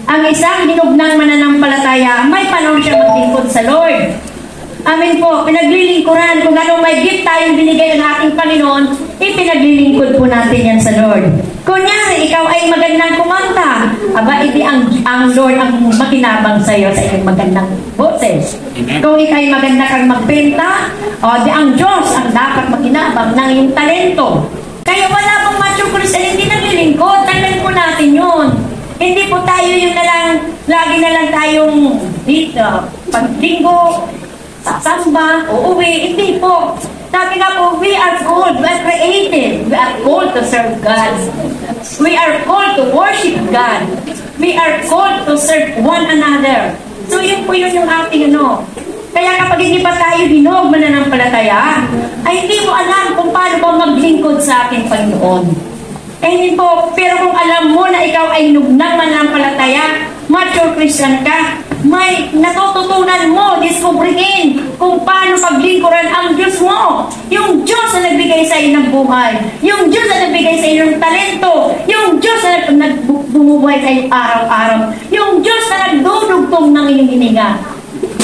Ang isang hinugnang mananampalataya, may panahon siya maglingkod sa Lord. Amin po, pinaglilingkuran. Kung anong may gift tayong binigay ng ating Panginoon, ipinaglilingkod po natin yan sa Lord. Kunyari, ikaw ay magandang kumanta. Aba, hindi ang Lord ang makinabang sa iyo sa iyong magandang boses. Kung ikaw ay maganda kang magbenta, di ang Diyos ang dapat makinabang ng iyong talento. Kaya wala pong mature Christian, hindi naglilingkod. Tandaan po natin yun. Hindi po tayo yung lagi na lang tayong dito, paglinggo, sasamba, uuwi, hindi po. Sabi nga po, we are called, we are created, we are called to serve God. We are called to worship God. We are called to serve one another. So yun po yun yung ating Kaya kapag hindi pa tayo hinog mananampalataya, ay hindi mo alam kung paano ba maglingkod sa ating Panginoon. Hindi po, pero kung alam mo na ikaw ay nugnang mananampalataya, mature Christian ka, may natututunan mo, discoverin kung paano paglingkuran ang Diyos mo. Yung Diyos na nagbigay sa iyo ng buhay, yung Diyos na nagbigay sa iyo ng talento, yung Diyos na nagbumubuhay sa iyo araw-araw, yung Diyos na nagdudugtong ng iyong hininga.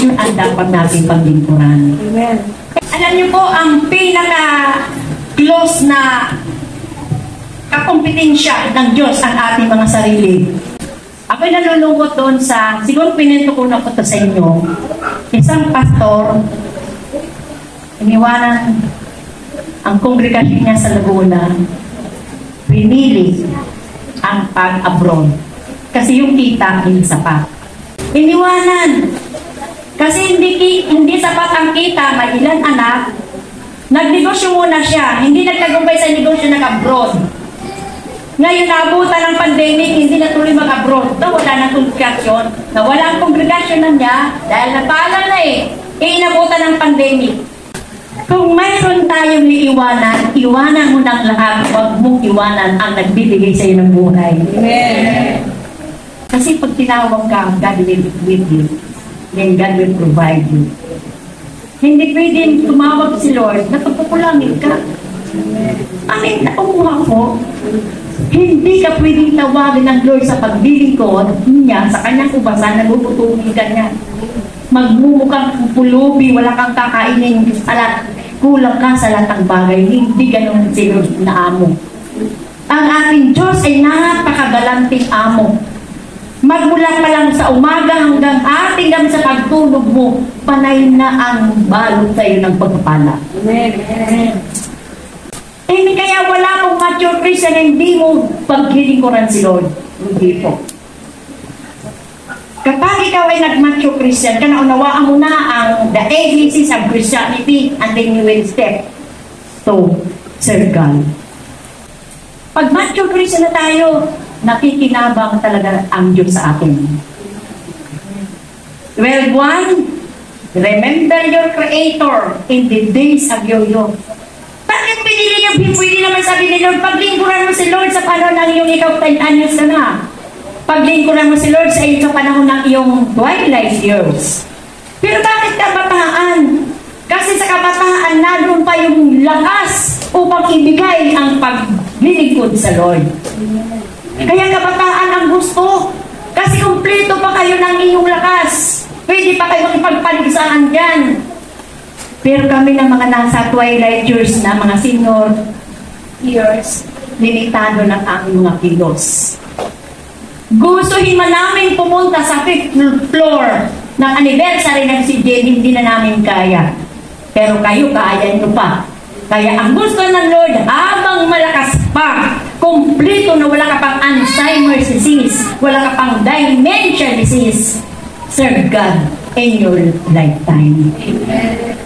Yun ang dapat natin paglingkuran. Amen. Alam niyo po, ang pinaka-close na kakompetensya ng Diyos ang ating mga sarili. Ako'y nalulungkot doon siguro pinento ko na po ito sa inyo, isang pastor, iniwanan ang kongregasyon niya sa Laguna, pinili ang pag-abroad. Kasi yung kita, hindi sapat. Iniwanan. Kasi hindi sapat ang kita, may ilang anak, nagnegosyo muna siya, hindi nagtagumpay sa negosyo, nag-abroad. Ngayon, naabutan ng pandemic, hindi na tuloy mag-abroad. Wala ng kongregasyon. Nawala ang kongregasyon na niya dahil napaalam na inabutan ng pandemic. Kung mayroon tayong iiwanan, iwanan mo ng lahat. Huwag mong iwanan ang nagbibigay sa iyo ng buhay. Amen. Kasi pag tinawag ka, God will be with you. Then God will provide you. Hindi pwedeng tumawag si Lord na pagpupulangin ka. Amin, nakukuha ko. Hindi ka pwedeng tawagin ng Lord sa paglilingkod niya sa kanyang ubasan, nagpuputulin ka niya. Magmumukhang pulubi, wala kang kakainin, kulang ka sa lahat ng bagay. Hindi ganun si Lord na amo. Ang ating Diyos ay napakagalanting amo. Magmula pa lang sa umaga hanggang sa pagtulog mo, panay na ang balot sa iyo ng pagpapala. Amen. Kaya wala pong mature Christian, hindi mo paglilingkuran si Lord. Hindi po. Kapag ikaw ay nag-mature Christian, naunawaan mo na ang the ABCs of Christianity, and then you will step to serve God. Pag mature Christian na tayo, nakikinabang talaga ang Diyos sa atin. 12:1, remember your Creator in the days of your youth. Bakit pinili niya? Pwede naman sabi ni Lord, paglingkuran mo si Lord sa panahon ng iyong ikaw 10 anyos ka na. Paglingkuran mo si Lord sa iyong panahon ng iyong twilight years. Pero bakit kabataan? Kasi sa kabataan, naroon pa yung lakas upang ibigay ang paglilingkod sa Lord. Kaya kabataan ang gusto. Kasi kumpleto pa kayo ng iyong lakas. Pwede pa kayo makipagpaligsaan dyan. Pero kami na mga nasa twilight years na, mga senior years, limitado ng aming mga kilos. Gustuhin man namin pumunta sa 5th floor ng anniversary ng CJ, hindi na namin kaya. Pero kayo, kaya nyo pa. Kaya ang gusto ng Lord, habang malakas pa, kumplito na wala ka pang Alzheimer's disease, wala ka pang dementia disease, serve God in your lifetime. Amen.